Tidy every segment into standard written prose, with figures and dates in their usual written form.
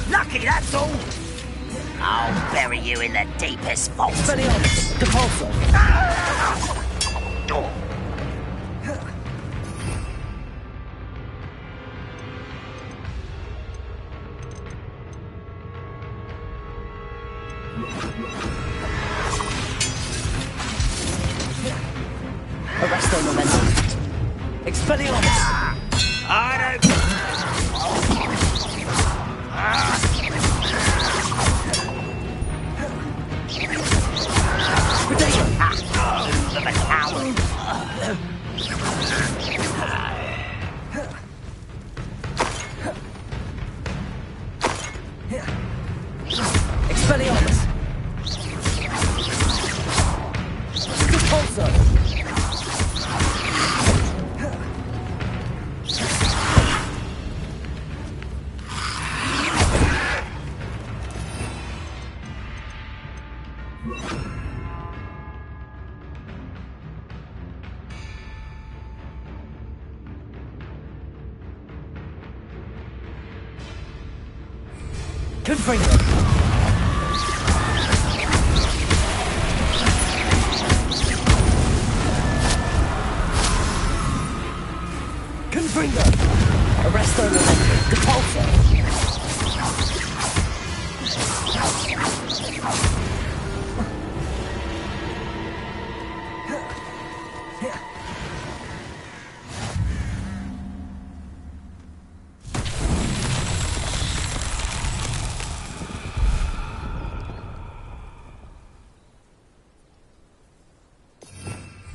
Lucky, that's all. I'll bury you in the deepest vault. Expelliarmus! Depulso! Arresto Momentum! Expelliarmus! I don't... Expelliarmus! Depulso! Confringo! Confringo! Arresto Momentum! Depulso!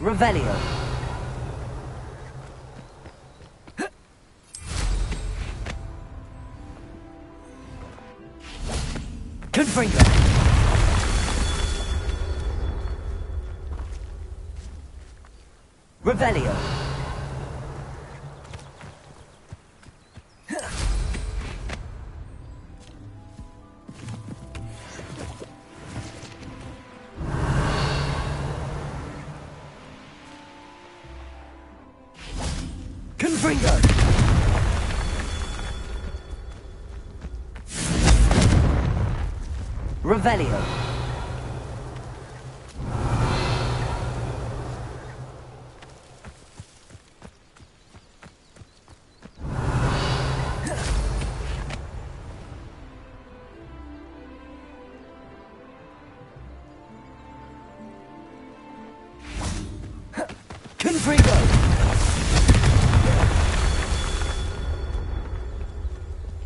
Revelio. Confringo. Revelio. Confringo! Revelio. Confringo!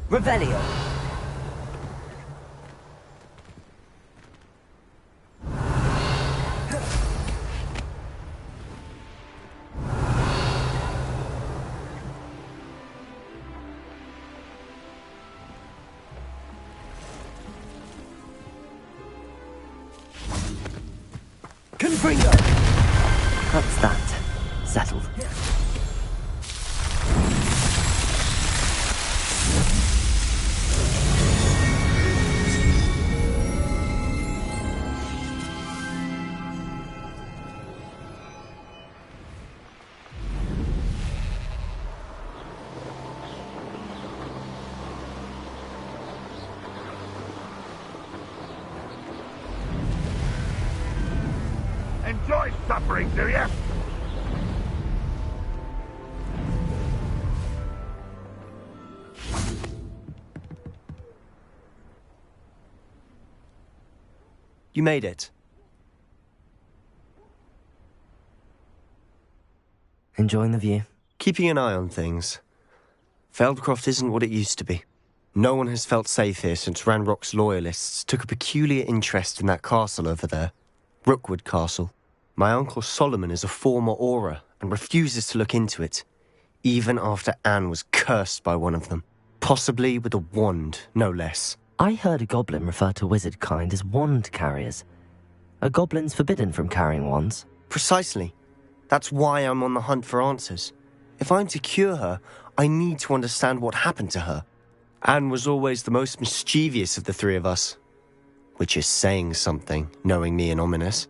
Revelio. Confringo! That's that. Settled. Enjoy suffering, do you? You made it. Enjoying the view? Keeping an eye on things. Feldcroft isn't what it used to be. No one has felt safe here since Ranrock's loyalists took a peculiar interest in that castle over there. Rookwood Castle. My uncle Solomon is a former Auror and refuses to look into it, even after Anne was cursed by one of them. Possibly with a wand, no less. I heard a goblin refer to wizard kind as wand carriers. Are goblins forbidden from carrying wands? Precisely. That's why I'm on the hunt for answers. If I'm to cure her, I need to understand what happened to her. Anne was always the most mischievous of the three of us. Which is saying something, knowing me and Ominous.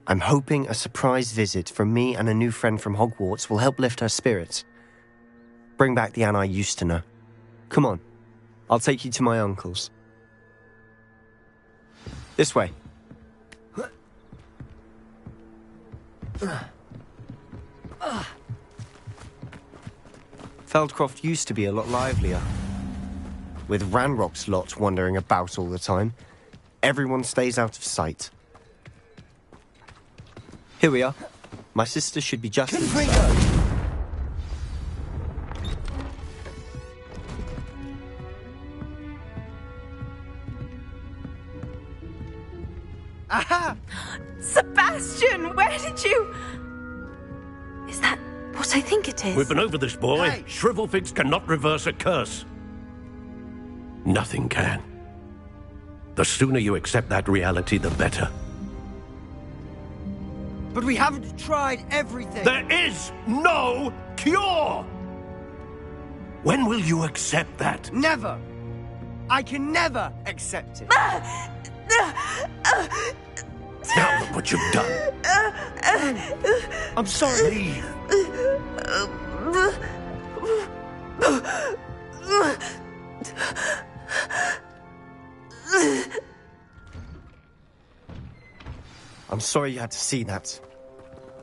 I'm hoping a surprise visit from me and a new friend from Hogwarts will help lift her spirits. Bring back the Anne I used to know. Come on, I'll take you to my uncle's. This way. Feldcroft used to be a lot livelier. With Ranrock's lot wandering about all the time, everyone stays out of sight. Here we are. My sister should be just inside. Aha! Sebastian, where did you... Is that what I think it is? We've been over this, boy. Hey. Shrivelfigs cannot reverse a curse. Nothing can. The sooner you accept that reality, the better. But we haven't tried everything. There is no cure! When will you accept that? Never. I can never accept it. Now look what you've done. I'm sorry. Leave. I'm sorry you had to see that.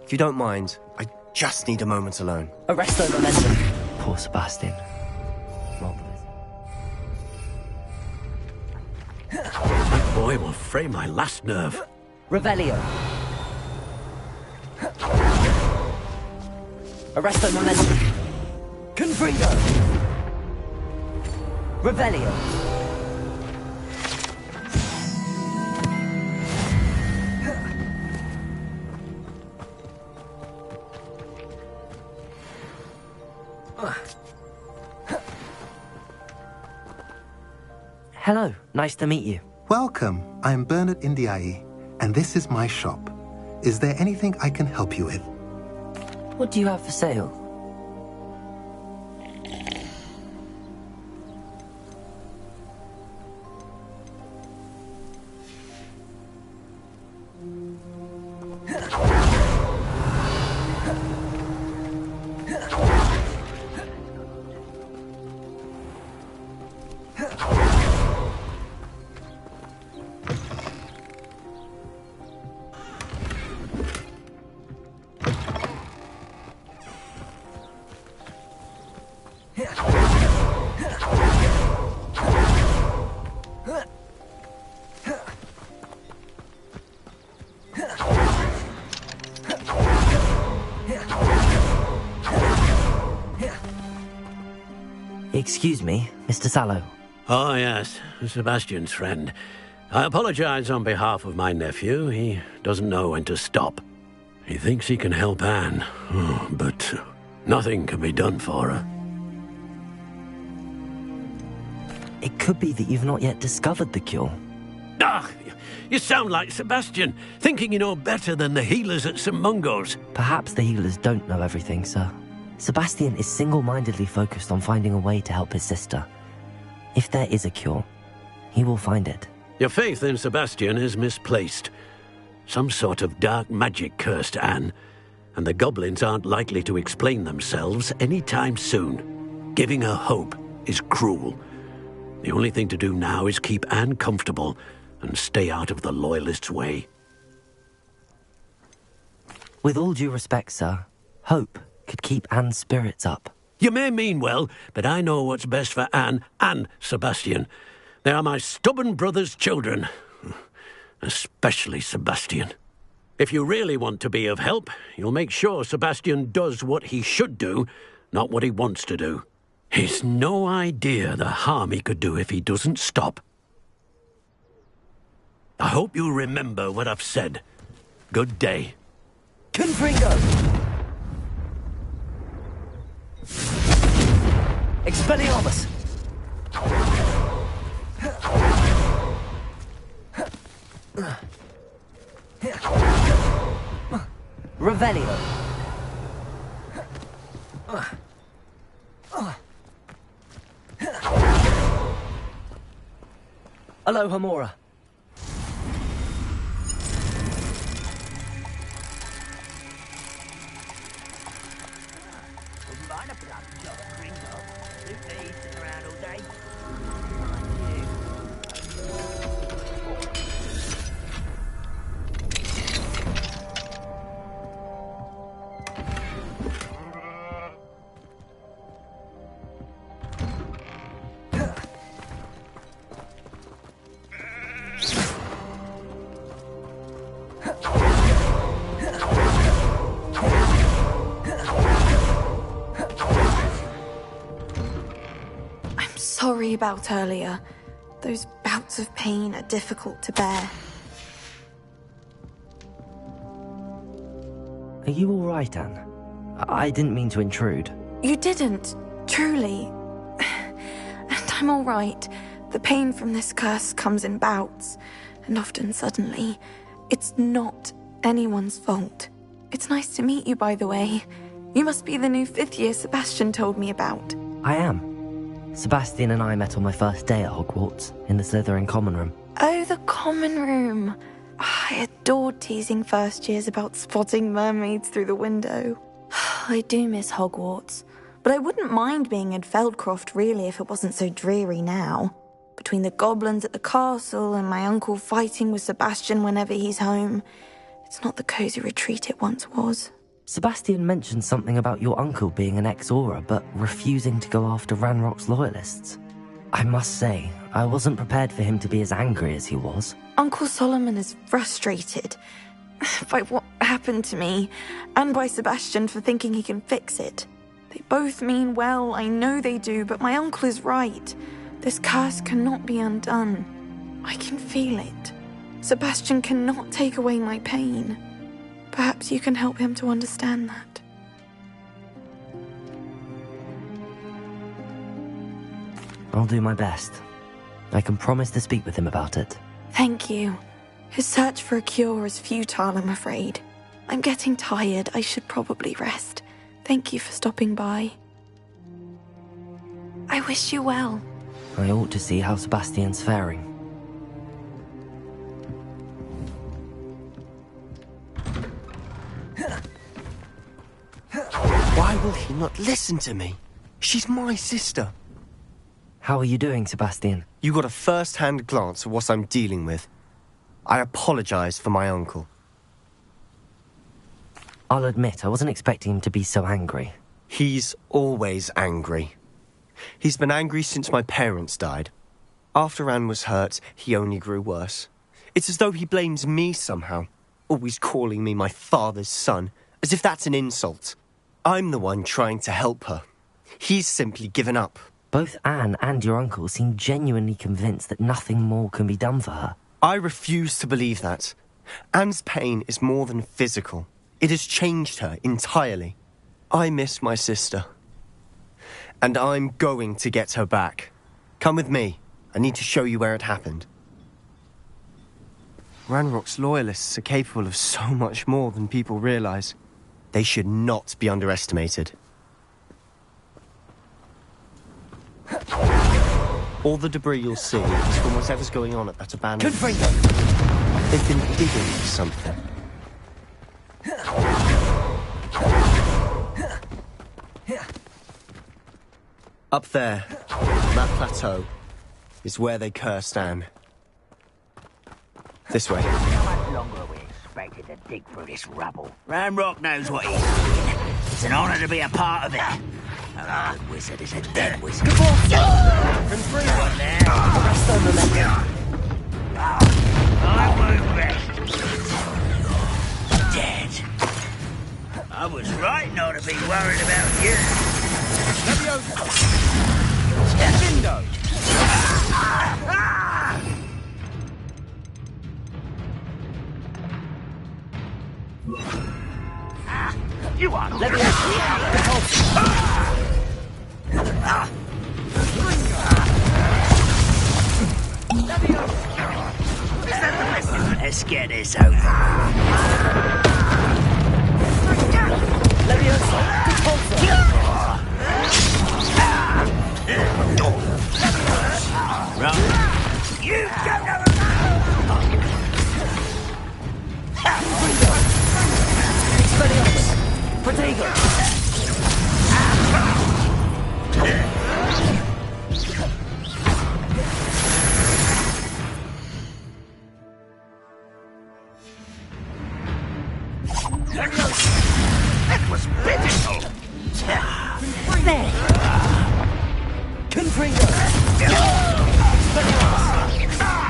If you don't mind, I just need a moment alone. Arresto momentum. Poor Sebastian. Not the That boy will fray my last nerve. Revelio. Arresto momentum. Confringo. Revelio. Hello, nice to meet you. Welcome. I'm Bernard Indiai, and this is my shop. Is there anything I can help you with? What do you have for sale? Excuse me, Mr. Sallow. Oh, yes, Sebastian's friend. I apologize on behalf of my nephew. He doesn't know when to stop. He thinks he can help Anne, but nothing can be done for her. It could be that you've not yet discovered the cure. Ah, you sound like Sebastian, thinking you know better than the healers at St. Mungo's. Perhaps the healers don't know everything, sir. Sebastian is single-mindedly focused on finding a way to help his sister. If there is a cure, he will find it. Your faith in Sebastian is misplaced. Some sort of dark magic cursed Anne, and the goblins aren't likely to explain themselves anytime soon. Giving her hope is cruel. The only thing to do now is keep Anne comfortable and stay out of the Loyalists' way. With all due respect, sir, hope could keep Anne's spirits up. You may mean well, but I know what's best for Anne and Sebastian. They are my stubborn brother's children. Especially Sebastian. If you really want to be of help, you'll make sure Sebastian does what he should do, not what he wants to do. He's no idea the harm he could do if he doesn't stop. I hope you remember what I've said. Good day. Confringo. Expelliarmus! Revelio! Alohomora! sorry about earlier. Those bouts of pain are difficult to bear. Are you all right, Anne? I didn't mean to intrude. You didn't, truly. And I'm all right. The pain from this curse comes in bouts, and often suddenly. It's not anyone's fault. It's nice to meet you, by the way. You must be the new 5th year Sebastian told me about. I am. Sebastian and I met on my first day at Hogwarts, in the Slytherin common room. Oh, the common room. I adored teasing first years about spotting mermaids through the window. I do miss Hogwarts, but I wouldn't mind being in Feldcroft really if it wasn't so dreary now. Between the goblins at the castle and my uncle fighting with Sebastian whenever he's home, it's not the cosy retreat it once was. Sebastian mentioned something about your uncle being an ex-Auror, but refusing to go after Ranrock's loyalists. I must say, I wasn't prepared for him to be as angry as he was. Uncle Solomon is frustrated by what happened to me, and by Sebastian for thinking he can fix it. They both mean well, I know they do, but my uncle is right. This curse cannot be undone. I can feel it. Sebastian cannot take away my pain. Perhaps you can help him to understand that. I'll do my best. I can promise to speak with him about it. Thank you. His search for a cure is futile, I'm afraid. I'm getting tired. I should probably rest. Thank you for stopping by. I wish you well. I ought to see how Sebastian's faring. Why will he not listen to me? She's my sister. How are you doing, Sebastian? You got a first-hand glance at what I'm dealing with. I apologize for my uncle. I'll admit, I wasn't expecting him to be so angry. He's always angry. He's been angry since my parents died. After Anne was hurt, he only grew worse. It's as though he blames me somehow, always calling me my father's son, as if that's an insult. I'm the one trying to help her. He's simply given up. Both Anne and your uncle seem genuinely convinced that nothing more can be done for her. I refuse to believe that. Anne's pain is more than physical. It has changed her entirely. I miss my sister. And I'm going to get her back. Come with me. I need to show you where it happened. Ranrock's loyalists are capable of so much more than people realize. They should not be underestimated. All the debris you'll see is from whatever's going on at that abandoned... Confringo! They've been digging for something. Up there, on that plateau, is where they cursed Anne. This way. How much longer are we expected to dig through this rubble? Ranrock knows what he's doing. It's an honor to be a part of it. A good wizard is a dead wizard. Confringo there. Presto momentum. I won't rest. Dead. I was right not to be worried about you. Window! You are not. Let's get this over. You don't know that was pitiful. There! Confringo!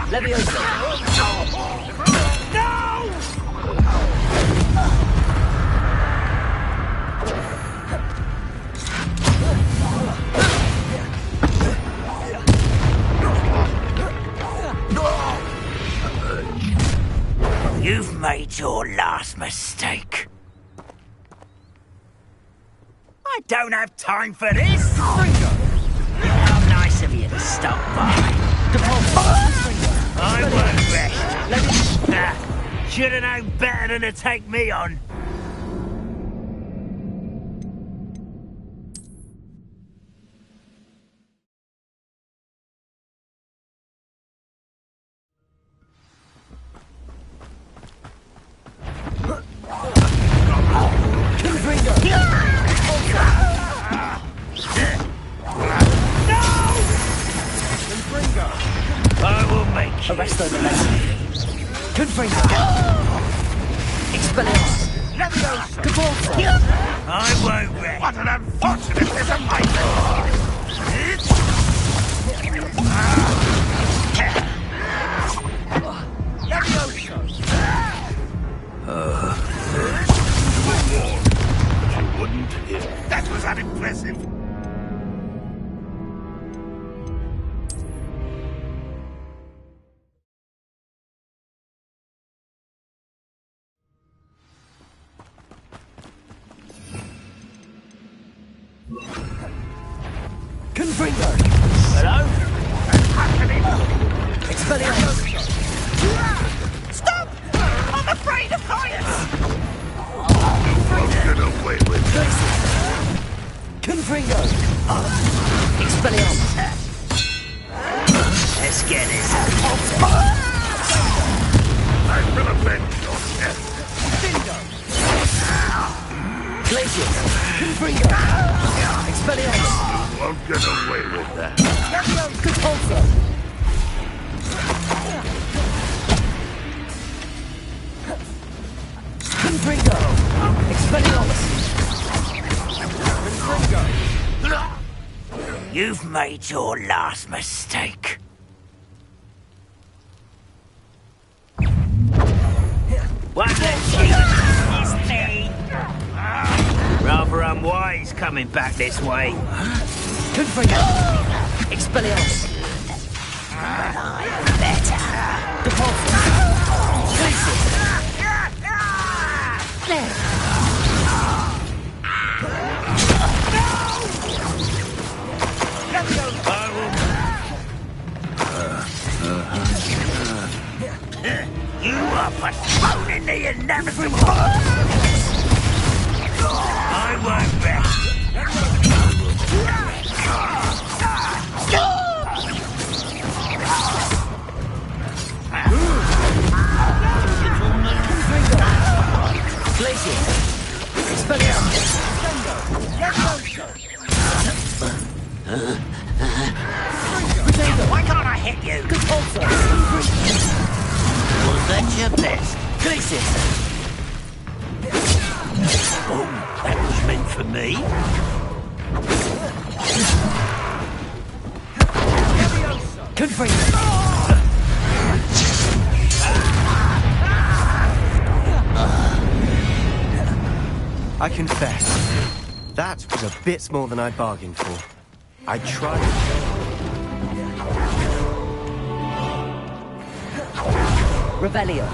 Leviosa! You've made your last mistake. I don't have time for this! How nice of you to stop by. I won't rest. Should have known better than to take me on. Arresto the Legacy. Confringo. Expelliarmus. Leviosa. Caporta. I won't rest. What an unfortunate disappointment! You wouldn't hit. That was unimpressive. Confringo. Hello? Expelliarmus. Stop! I'm afraid of heights! Get away with it. Confringo. Expelliarmus. Let's get this. I will avenge your death. Glacius. Confringo. Expelliarmus. You won't get away with that. Caporta. Confringo. Expelliarmus. You've made your last mistake. One less it's me. Rather unwise coming back this way. Confringo. Expelliarmus. But I'm better. Caporta. Glacius. There. You are postponing the inevitable. I won't rest. Glacius. Expelliarmus. Why can't I hit you? Caporta. Was that your best? Glacius. Oh, that was meant for me. Confringo. I confess, that was a bit more than I bargained for. I tried. Revelio.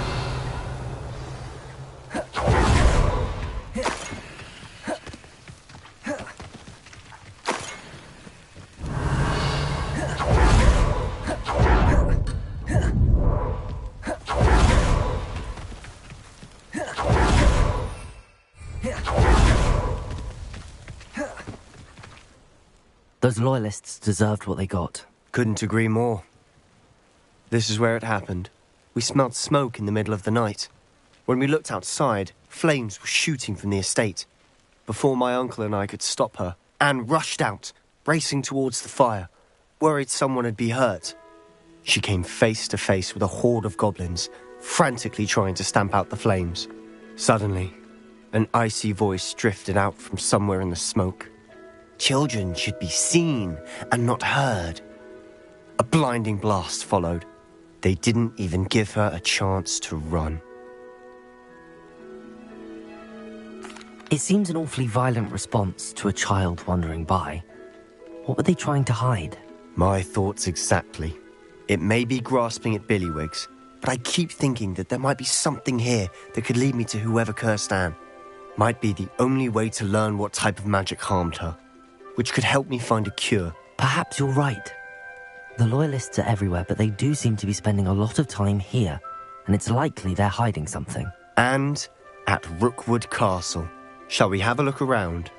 Those loyalists deserved what they got. Couldn't agree more. This is where it happened. We smelled smoke in the middle of the night. When we looked outside, flames were shooting from the estate. Before my uncle and I could stop her, Anne rushed out, racing towards the fire, worried someone had been hurt. She came face to face with a horde of goblins, frantically trying to stamp out the flames. Suddenly, an icy voice drifted out from somewhere in the smoke. Children should be seen and not heard. A blinding blast followed. They didn't even give her a chance to run. It seems an awfully violent response to a child wandering by. What were they trying to hide? My thoughts exactly. It may be grasping at billywhigs, but I keep thinking that there might be something here that could lead me to whoever cursed Anne. Might be the only way to learn what type of magic harmed her, which could help me find a cure. Perhaps you're right. The Loyalists are everywhere, but they do seem to be spending a lot of time here, and it's likely they're hiding something. And at Rookwood Castle. Shall we have a look around?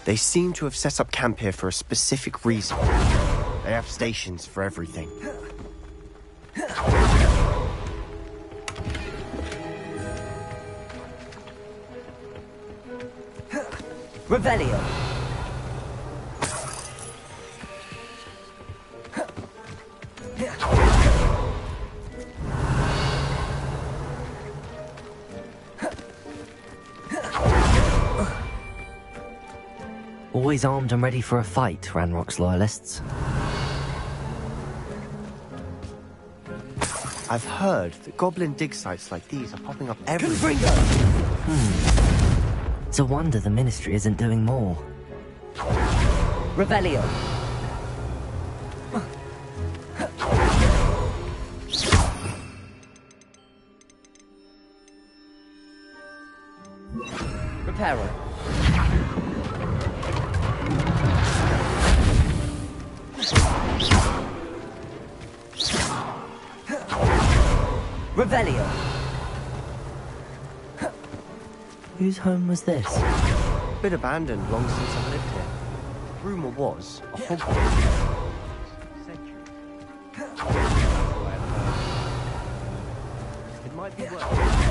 They seem to have set up camp here for a specific reason. They have stations for everything. Revelio. Always armed and ready for a fight, Ranrock's Loyalists. I've heard that goblin dig sites like these are popping up everywhere. It's a wonder the Ministry isn't doing more. Revelio. Reparo. Revelio. Whose home was this? Been abandoned long since I've lived here. Rumour was a Hogwarts. It might be worth.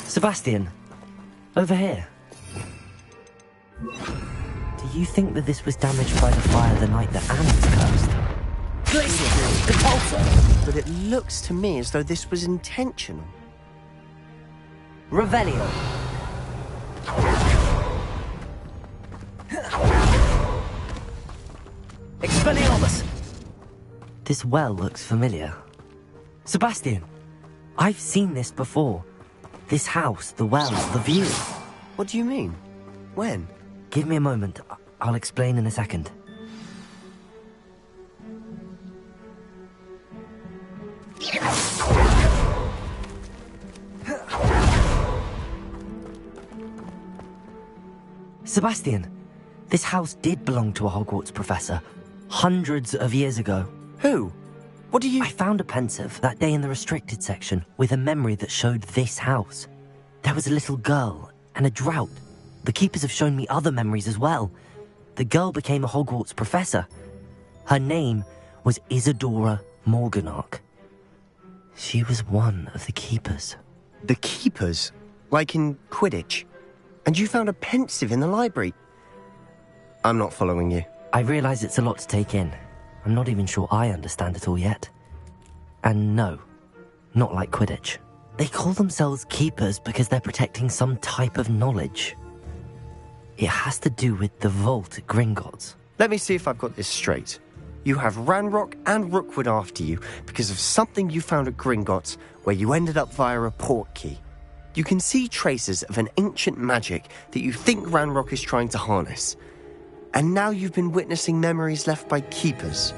Sebastian, over here. Do you think that this was damaged by the fire the night that Anne was cursed? Glacier! Repulsor! But it looks to me as though this was intentional. Revelio. Expelliarmus! This well looks familiar. Sebastian, I've seen this before. This house, the well, the view. What do you mean? When? Give me a moment. I'll explain in a second. Sebastian, this house did belong to a Hogwarts professor, hundreds of years ago. Who? What do you... I found a pensive that day in the restricted section with a memory that showed this house. There was a little girl and a drought. The keepers have shown me other memories as well. The girl became a Hogwarts professor. Her name was Isadora Morganach. She was one of the keepers. The keepers? Like in Quidditch? And you found a pensive in the library? I'm not following you. I realize it's a lot to take in. I'm not even sure I understand it all yet. And no, not like Quidditch. They call themselves keepers because they're protecting some type of knowledge. It has to do with the vault at Gringotts. Let me see if I've got this straight. You have Ranrock and Rookwood after you because of something you found at Gringotts where you ended up via a portkey. You can see traces of an ancient magic that you think Ranrock is trying to harness. And now you've been witnessing memories left by keepers.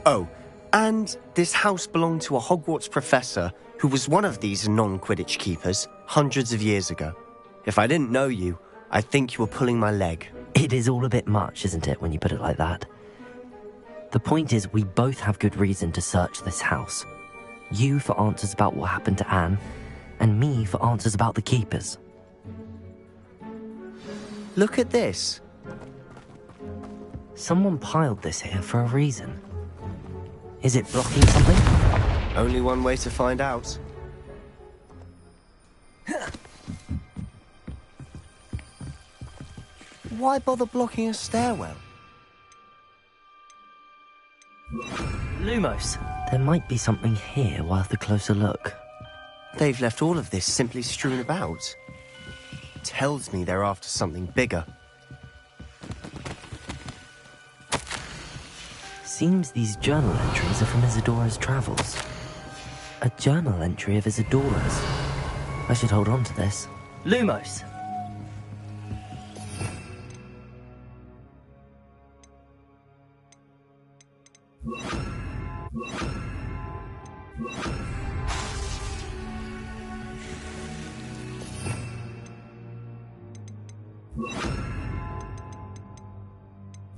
Oh, and this house belonged to a Hogwarts professor who was one of these non-Quidditch keepers hundreds of years ago. If I didn't know you, I think you were pulling my leg. It is all a bit much, isn't it, when you put it like that? The point is, we both have good reason to search this house. You for answers about what happened to Anne, and me for answers about the keepers. Look at this. Someone piled this here for a reason. Is it blocking something? Only one way to find out. Why bother blocking a stairwell? Lumos. There might be something here worth a closer look. They've left all of this simply strewn about. Tells me they're after something bigger. Seems these journal entries are from Isadora's travels. A journal entry of Isadora's. I should hold on to this. Lumos!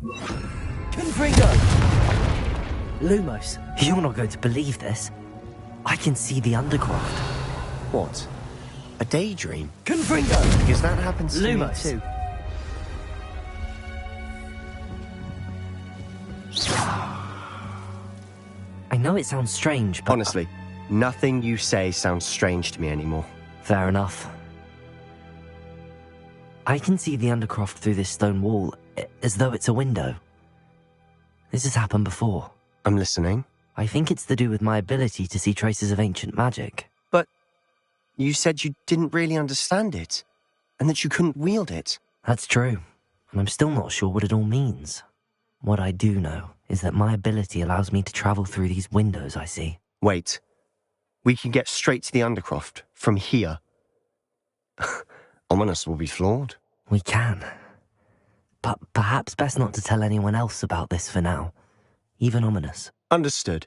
Confringo! Lumos. You're not going to believe this. I can see the Undercroft. What? A daydream? Confringo! Because that happens to Lumos. me too. I know it sounds strange, but... Honestly, nothing you say sounds strange to me anymore. Fair enough. I can see the Undercroft through this stone wall, as though it's a window. This has happened before. I'm listening. I think it's to do with my ability to see traces of ancient magic. But you said you didn't really understand it, and that you couldn't wield it. That's true, and I'm still not sure what it all means. What I do know is that my ability allows me to travel through these windows I see. Wait. We can get straight to the Undercroft from here. Ominous will be floored. We can. But perhaps best not to tell anyone else about this for now. Even Ominous. Understood.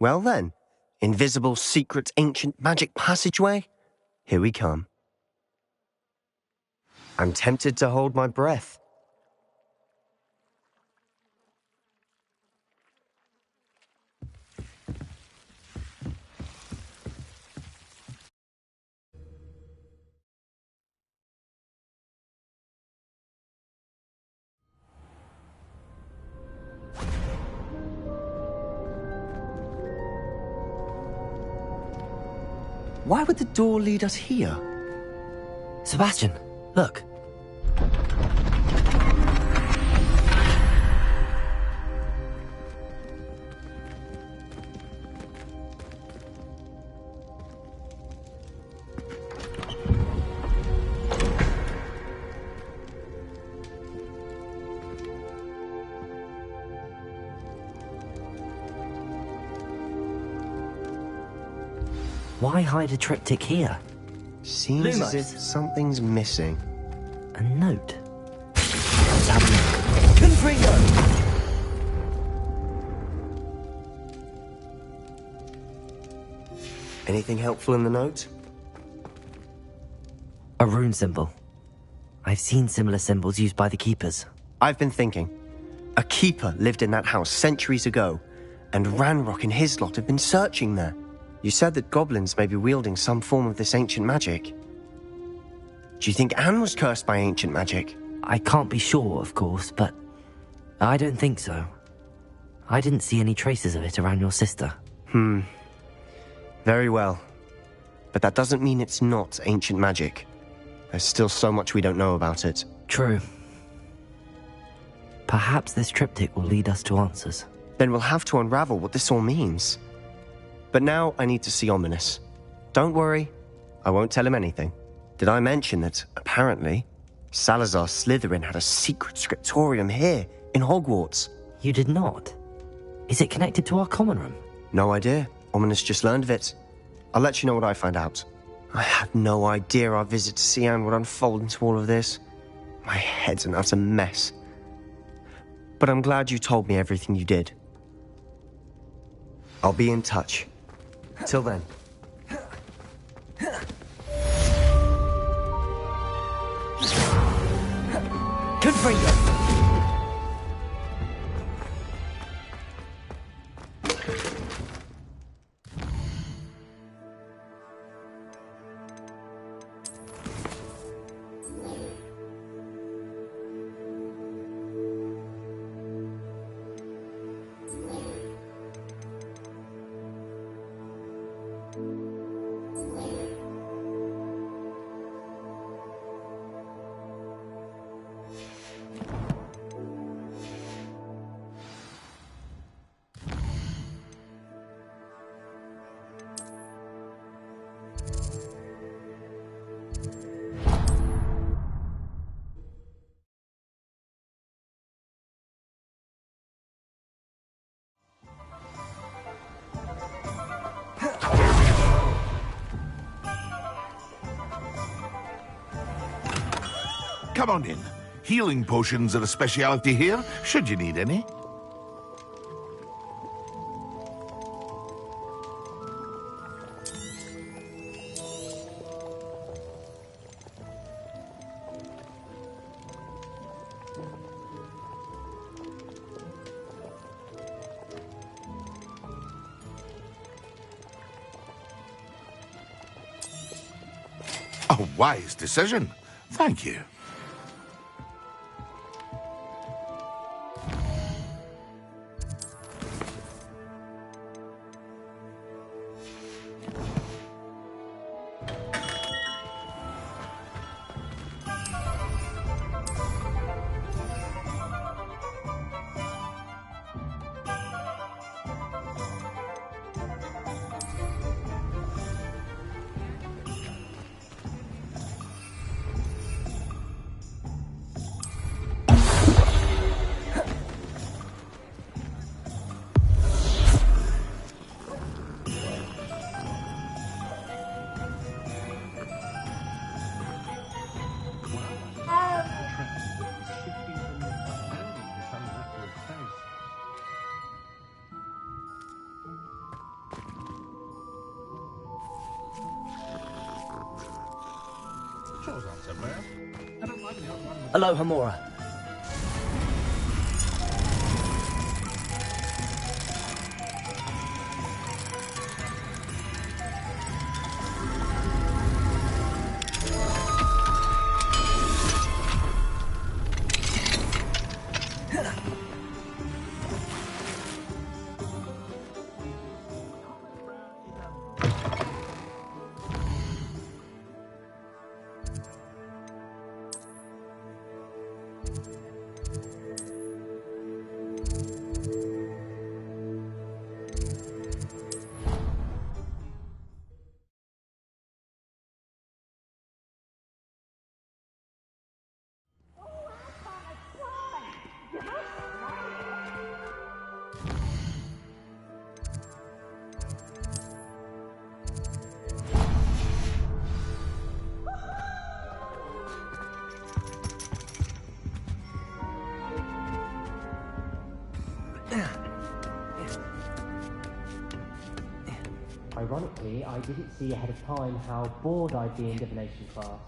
Well then, invisible, secret, ancient magic passageway? Here we come. I'm tempted to hold my breath. Why would the door lead us here? Sebastian, look. Why hide a triptych here? Seems as if something's missing. A note. Let's have a look. Confringo! Anything helpful in the note? A rune symbol. I've seen similar symbols used by the keepers. I've been thinking. A keeper lived in that house centuries ago, and Ranrock and his lot have been searching there. You said that goblins may be wielding some form of this ancient magic. Do you think Anne was cursed by ancient magic? I can't be sure, of course, but I don't think so. I didn't see any traces of it around your sister. Very well. But that doesn't mean it's not ancient magic. There's still so much we don't know about it. True. Perhaps this triptych will lead us to answers. Then we'll have to unravel what this all means. But now I need to see Ominous. Don't worry, I won't tell him anything. Did I mention that, apparently, Salazar Slytherin had a secret scriptorium here, in Hogwarts? You did not? Is it connected to our common room? No idea. Ominous just learned of it. I'll let you know what I find out. I had no idea our visit to Cian would unfold into all of this. My head's an utter mess. But I'm glad you told me everything you did. I'll be in touch. Till then. Confringo! Come on in. Healing potions are a speciality here, should you need any. A wise decision. Thank you. Hello, Hamura. Ironically, I didn't see ahead of time how bored I'd be in divination class.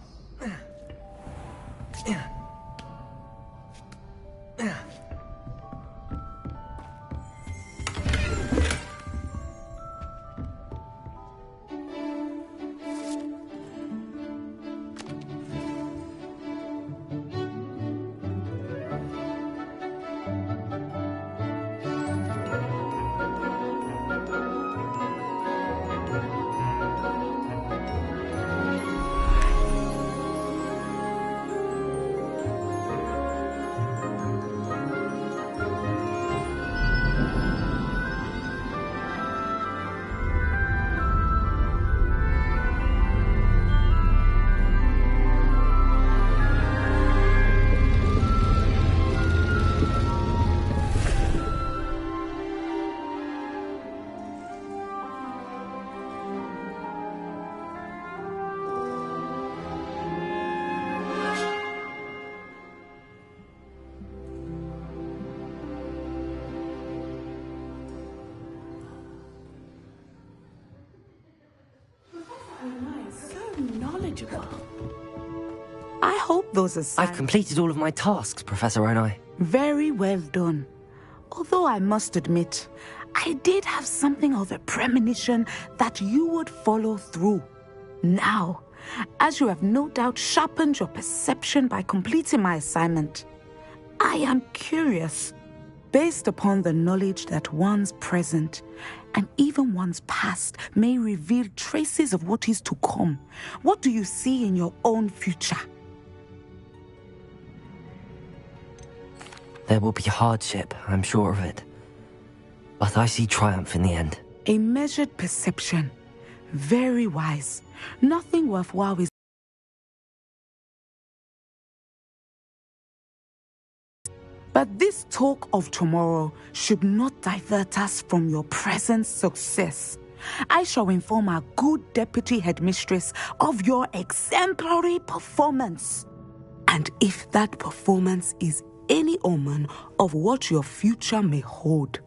I hope those assignments... I've completed all of my tasks, Professor Onai. Very well done. Although I must admit, I did have something of a premonition that you would follow through. Now, as you have no doubt sharpened your perception by completing my assignment, I am curious, based upon the knowledge that one's present and even one's past may reveal traces of what is to come. What do you see in your own future? There will be hardship, I'm sure of it. But I see triumph in the end. A measured perception. Very wise. Nothing worthwhile is... But this talk of tomorrow should not divert us from your present success. I shall inform our good deputy headmistress of your exemplary performance. And if that performance is any omen of what your future may hold,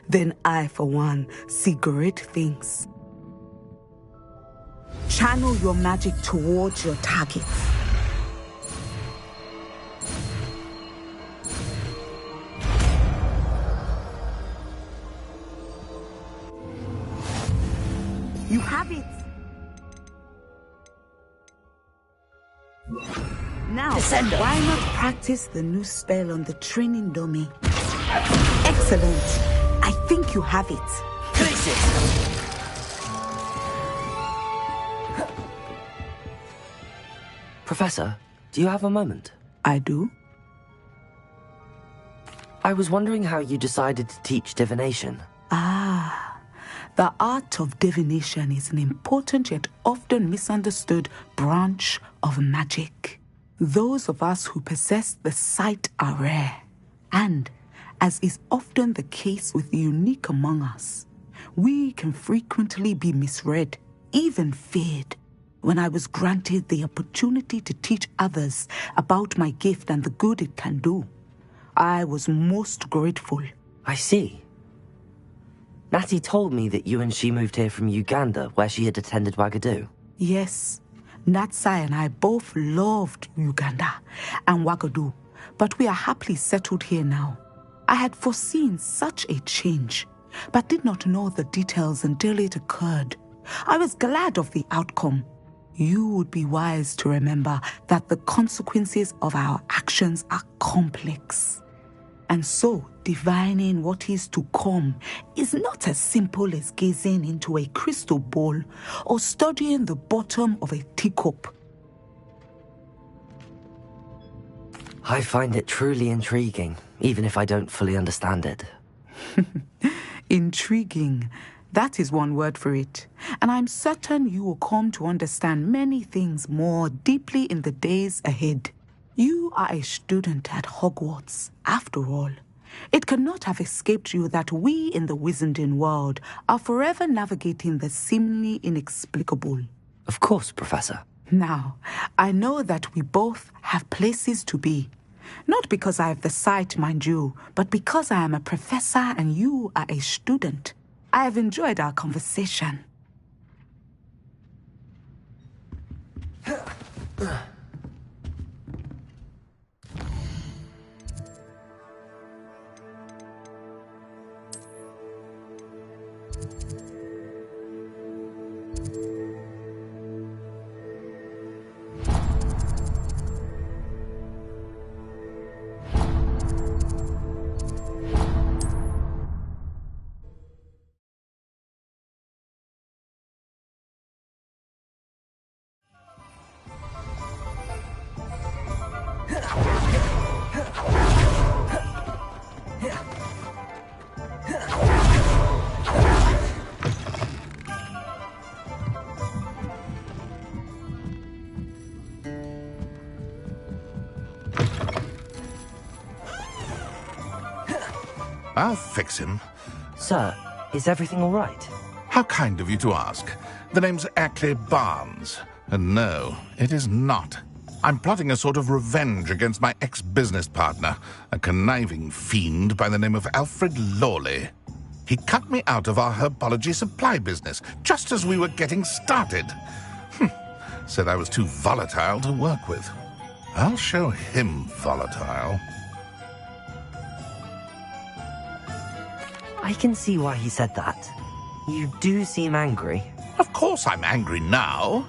then I, for one, see great things. Channel your magic towards your target. You have it. Now, Descendo. why not practice the new spell on the training dummy? Excellent. I think you have it. Professor, do you have a moment? I do. I was wondering how you decided to teach divination. The art of divination is an important yet often misunderstood branch of magic. Those of us who possess the sight are rare, and, as is often the case with the unique among us, we can frequently be misread, even feared. When I was granted the opportunity to teach others about my gift and the good it can do, I was most grateful. I see. Natty told me that you and she moved here from Uganda, where she had attended Wagadu. Yes, Natsai and I both loved Uganda and Wagadu, but we are happily settled here now. I had foreseen such a change, but did not know the details until it occurred. I was glad of the outcome. You would be wise to remember that the consequences of our actions are complex. And so, divining what is to come is not as simple as gazing into a crystal ball or studying the bottom of a teacup. I find it truly intriguing, even if I don't fully understand it. Intriguing. That is one word for it. And I'm certain you will come to understand many things more deeply in the days ahead. You are a student at Hogwarts, after all. It cannot have escaped you that we in the Wizarding world are forever navigating the seemingly inexplicable. Of course, Professor. Now, I know that we both have places to be. Not because I have the sight, mind you, but because I am a professor and you are a student. I have enjoyed our conversation. I'll fix him. Sir, is everything all right? How kind of you to ask. The name's Ackley Barnes. And no, it is not. I'm plotting a sort of revenge against my ex-business partner, a conniving fiend by the name of Alfred Lawley. He cut me out of our herbology supply business just as we were getting started. Said I was too volatile to work with. I'll show him volatile. I can see why he said that. You do seem angry. Of course I'm angry now,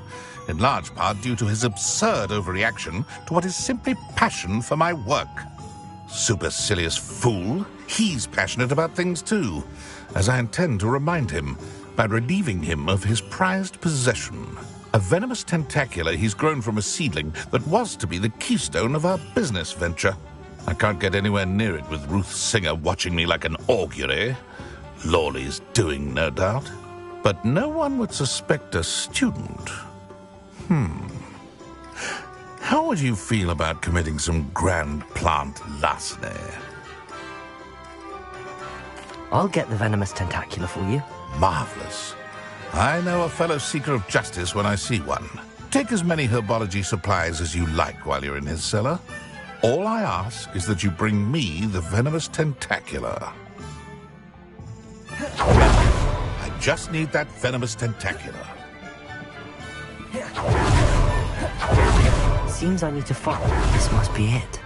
in large part due to his absurd overreaction to what is simply passion for my work. Supercilious fool, he's passionate about things too, as I intend to remind him by relieving him of his prized possession, a venomous tentacula he's grown from a seedling that was to be the keystone of our business venture. I can't get anywhere near it with Ruth Singer watching me like an augury. Lawley's doing, no doubt. But no one would suspect a student. How would you feel about committing some grand plant larceny? I'll get the venomous tentacula for you. Marvelous. I know a fellow seeker of justice when I see one. Take as many herbology supplies as you like while you're in his cellar. All I ask is that you bring me the venomous tentacula. I just need that venomous tentacula. Seems I need to follow. This must be it.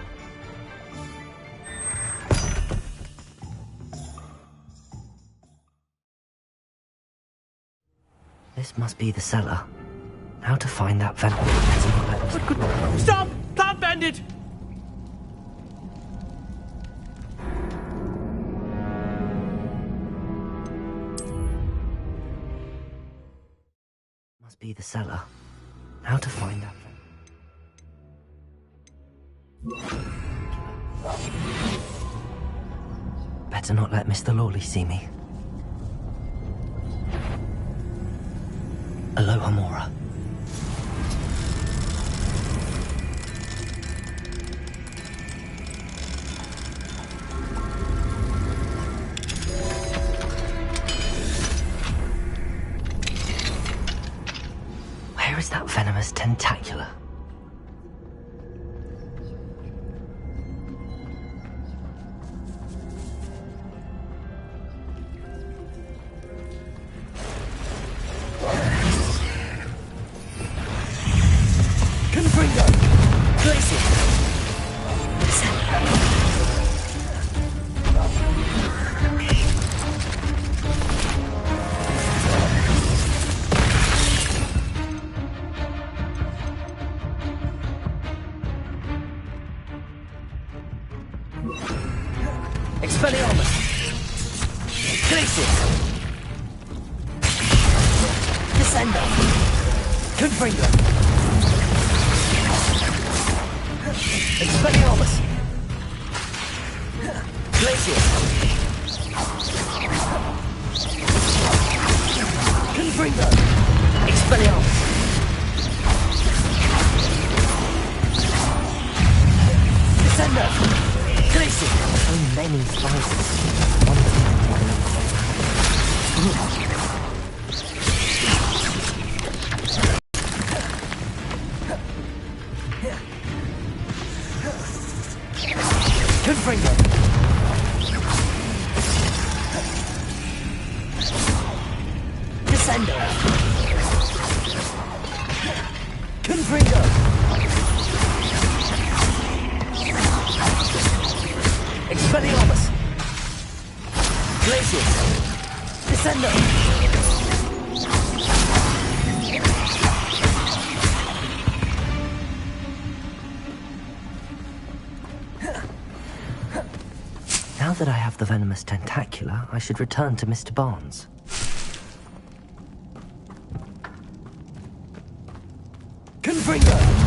This must be the cellar. How to find that venom? Stop! it? Must be the cellar. How to find out? Better not let Mr. Lawley see me. Aloha Mora. Where is that venomous tentacula? Expelliarmus! Glacius! Descender! Confringo! Expelliarmus! Glacius! Confringo! Expelliarmus! Descender! So many slices. Confringo! Descendo! Confringo! Expelliarmus! Glacius! Descendo! Now that I have the venomous tentacula, I should return to Mr. Barnes. Confringo!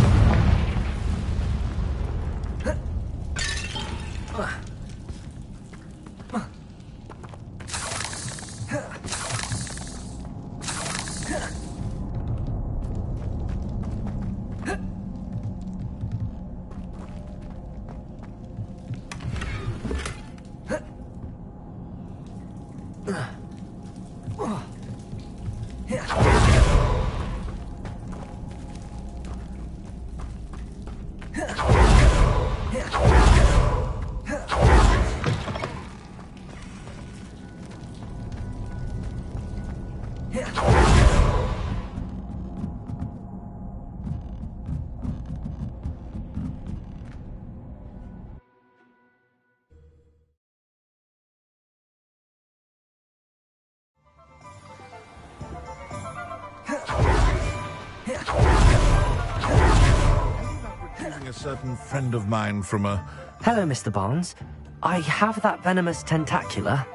A certain friend of mine from a... Hello, Mr. Barnes. I have that venomous tentacula.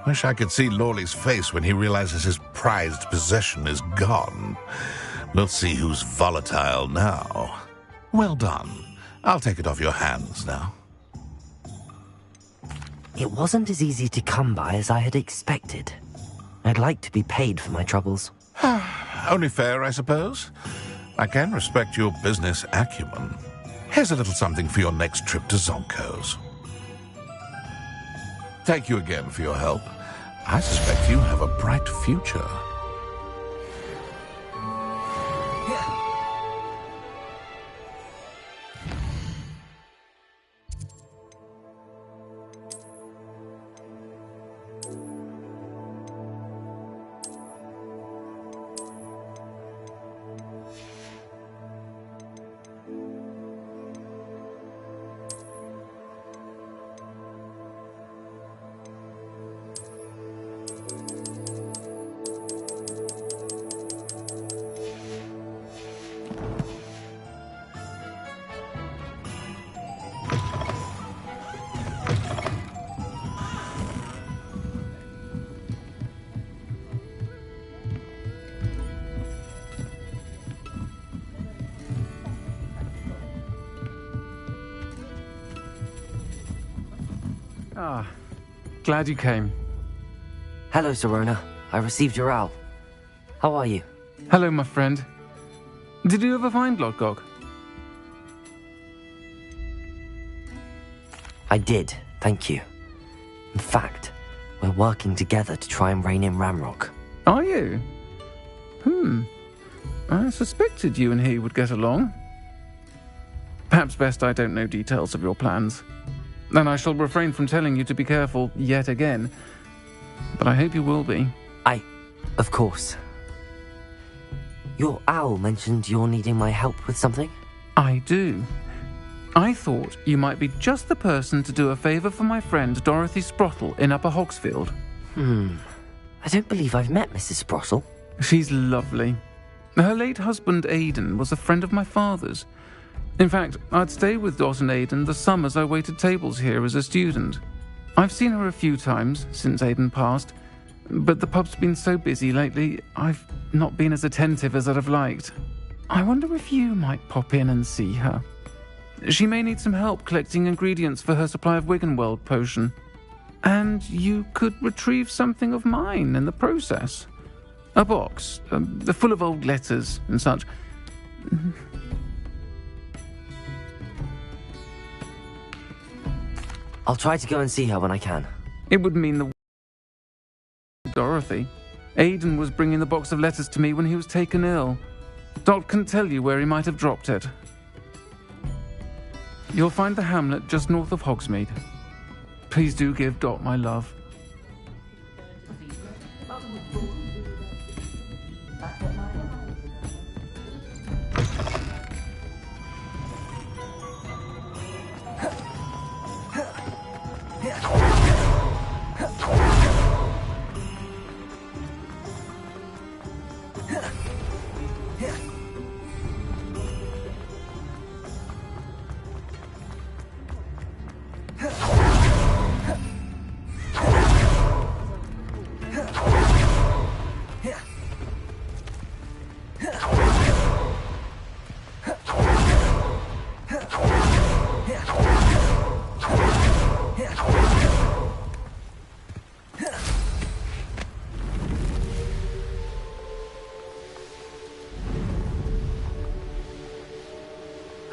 Wish I could see Lawley's face when he realizes his prized possession is gone. We'll see who's volatile now. Well done. I'll take it off your hands now. It wasn't as easy to come by as I had expected. I'd like to be paid for my troubles. Only fair, I suppose. I can respect your business acumen. Here's a little something for your next trip to Zonko's. Thank you again for your help. I suspect you have a bright future. Ah, glad you came. Hello, Sirona. I received your owl. How are you? Hello, my friend. Did you ever find Lodgok? I did, thank you. In fact, we're working together to try and rein in Ramrock. Are you? I suspected you and he would get along. Perhaps best I don't know details of your plans. And I shall refrain from telling you to be careful yet again. But I hope you will be. Of course. Your owl mentioned you're needing my help with something? I do. I thought you might be just the person to do a favour for my friend Dorothy Sprottle in Upper Hogsfield. I don't believe I've met Mrs. Sprottle. She's lovely. Her late husband Aidan was a friend of my father's. In fact, I'd stay with Dot and Aidan the summers I waited tables here as a student. I've seen her a few times since Aidan passed, but the pub's been so busy lately, I've not been as attentive as I'd have liked. I wonder if you might pop in and see her. She may need some help collecting ingredients for her supply of Wiggenweld potion. And you could retrieve something of mine in the process. A box, full of old letters and such. I'll try to go and see her when I can. It would mean the Dorothy. Aidan was bringing the box of letters to me when he was taken ill. Dot can tell you where he might have dropped it. You'll find the hamlet just north of Hogsmeade. Please do give Dot my love.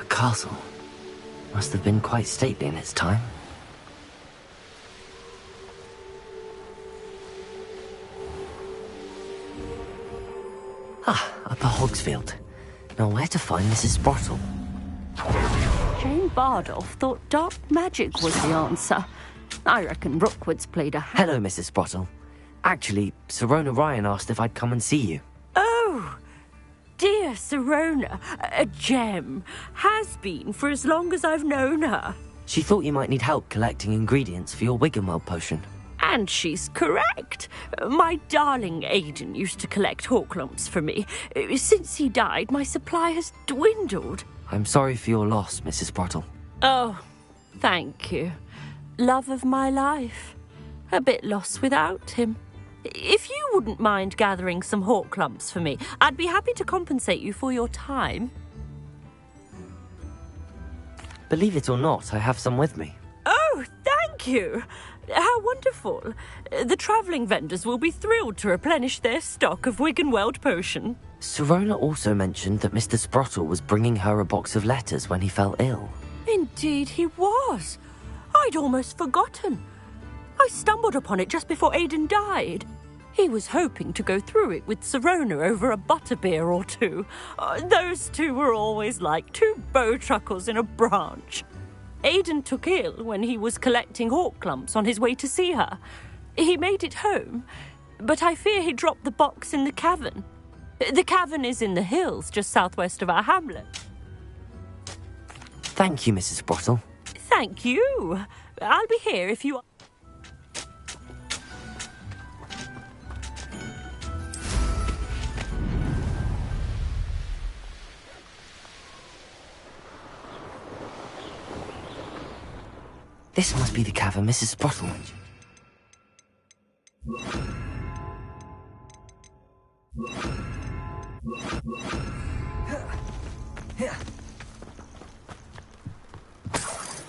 Castle must have been quite stately in its time. Upper Hogsfield. Now where to find Mrs. Sprottle? Jane Bardolph thought dark magic was the answer. I reckon Rookwood's played a hand. Hello, Mrs. Sprottle. Actually, Sirona Ryan asked if I'd come and see you. Oh! Dear Sirona, a gem. Has been for as long as I've known her. She thought you might need help collecting ingredients for your Wiggenweld potion. And she's correct. My darling Aidan used to collect hawklumps for me. Since he died, my supply has dwindled. I'm sorry for your loss, Mrs. Sprottle. Oh, thank you. Love of my life. A bit lost without him. If you wouldn't mind gathering some hawklumps for me, I'd be happy to compensate you for your time. Believe it or not, I have some with me. Oh, thank you. How wonderful. The travelling vendors will be thrilled to replenish their stock of Wiggenweld potion. Sirona also mentioned that Mr. Sprottle was bringing her a box of letters when he fell ill. Indeed he was. I'd almost forgotten. I stumbled upon it just before Aidan died. He was hoping to go through it with Sirona over a butterbeer or two. Those two were always like two bowtruckles in a branch. Aidan took ill when he was collecting hawklumps on his way to see her. He made it home, but I fear he dropped the box in the cavern. The cavern is in the hills just southwest of our hamlet. Thank you, Mrs. Sprottle. Thank you. I'll be here if you... This must be the cavern Mrs. Sprottle mentioned.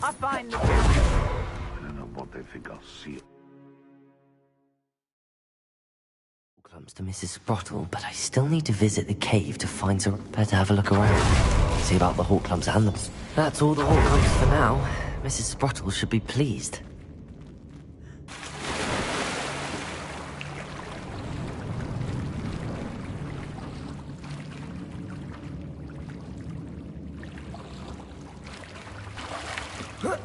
I find... I don't know what they think I'll see it. Clumps to Mrs. Sprottle, but I still need to visit the cave to find her. Better have a look around. See about the hawk clumps and the... That's all the hawk clumps for now. Mrs. Sprottle should be pleased. Huh?